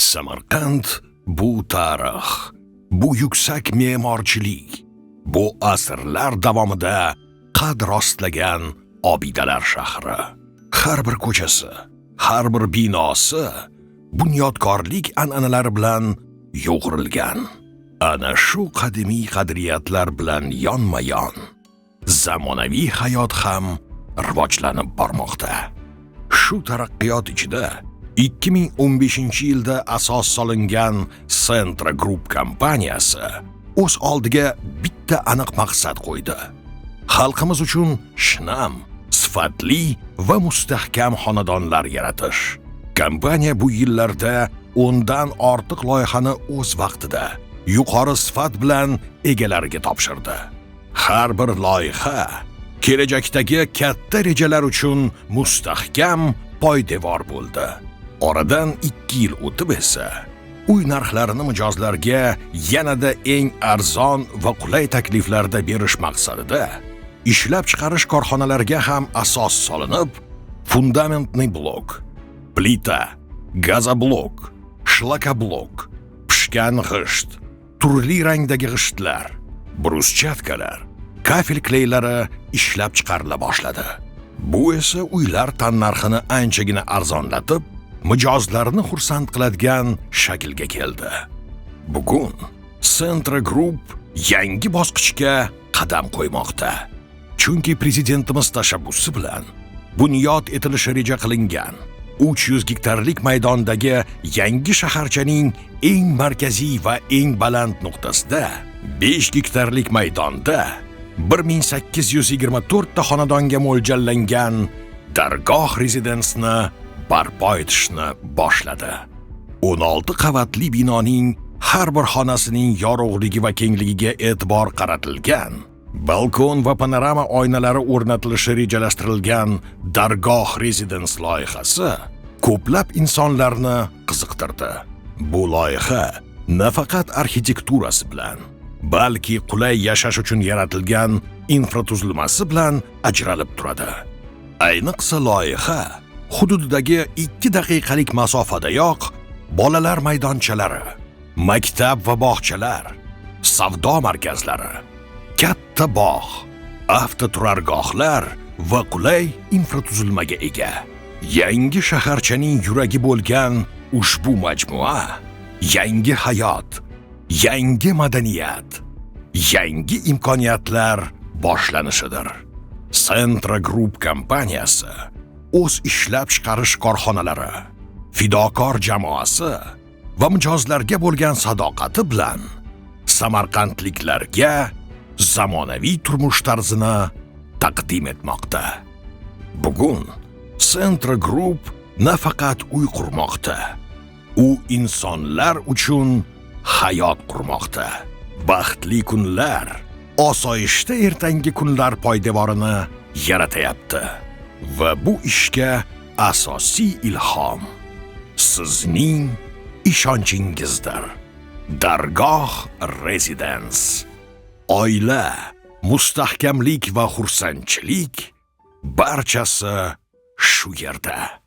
Samarqand bu tarix, bu yuksak me'morchilik, bu asrlar davomida qad rostlagan obidalar shahri. Har bir ko'chasi, har bir binosi bunyodkorlik an'analari bilan yo'g'rilgan. Ana shu qadimiy qadriyatlar bilan yonma-yon zamonaviy hayot ham rivojlanib bormoqda. Shu taraqqiyot ichida 2015-yilda asos solingan Centra Group kompaniyasi o'z oldiga bitta aniq maqsad qo'ydi. Xalqimiz uchun shinam, sifatli va mustahkam xonadonlar yaratish. Kompaniya bu yillarda 10 dan ortiq loyihani o'z vaqtida, yuqori sifat bilan egalariga topshirdi. Har bir loyiha kelajakdagi katta rejalar uchun mustahkam poydevor bo'ldi. Oradan 2 yil o'tib esa uy narxlarini mijozlarga yanada eng arzon va qulay takliflarda berish maqsadida ishlab chiqarish korxonalariga ham asos solinib, fundamentli blok, plita, gazoblok, shlakablok, pishgan g'isht, turli rangdagi g'ishtlar, bruschatkalar, kafel kleylari ishlab chiqarila boshladi. Bu esa uylar tannarxini anchagina arzonlatib, mijozlarni xursand qiladigan shaklga keldi. Bugun Centra Group yangi bosqichga qadam qo'ymoqda. Chunki prezidentimiz tashabbusi bilan bunyod etilishi reja qilingan 300 gektarlik maydondagi yangi shaharchaning eng markaziy va eng baland nuqtasida 5 gektarlik maydonda 1824 ta xonadonga mo'ljallangan Dargoh Rezidence'ni barpo etishni boshladi. 16 qavatli binoning har bir xonasining yorug'ligi va kengligiga e'tibor qaratilgan, balkon va panorama oynalari o'rnatilishi rejalashtirilgan Dargoh Residence loyihasi ko'plab insonlarni qiziqtirdi. Bu loyiha nafaqat arxitekturasi bilan, balki qulay yashash uchun yaratilgan infratuzilmasi bilan ajralib turadi. Ayniqsa loyiha hududidagi 2 daqiqalik masofadayoq bolalar maydonchalari, maktab va bog'chalar, savdo markazlari, katta bog', avtoturargohlar va qulay infratuzilmaga ega. Yangi shaharchaning yuragi bo'lgan ushbu majmua yangi hayot, yangi madaniyat, yangi imkoniyatlar boshlanishidir. Centra Group kompaniyasi o'z ishlab chiqarish korxonalari, fidokor jamoasi va mijozlarga bo'lgan sadoqati bilan samarqandliklarga zamonaviy turmush tarzini taqdim etmoqda. Bugun Centra Group nafaqat uy qurmoqda, u insonlar uchun hayot qurmoqda. Baxtli kunlar, osoyishta ertangi kunlar poydevorini yaratayapti. Va bu ishga asosiy ilhom sizning ishonchingizddir. Dargoh Residence. Oila, mustahkamlik va xursandchilik barchasi shu yerda.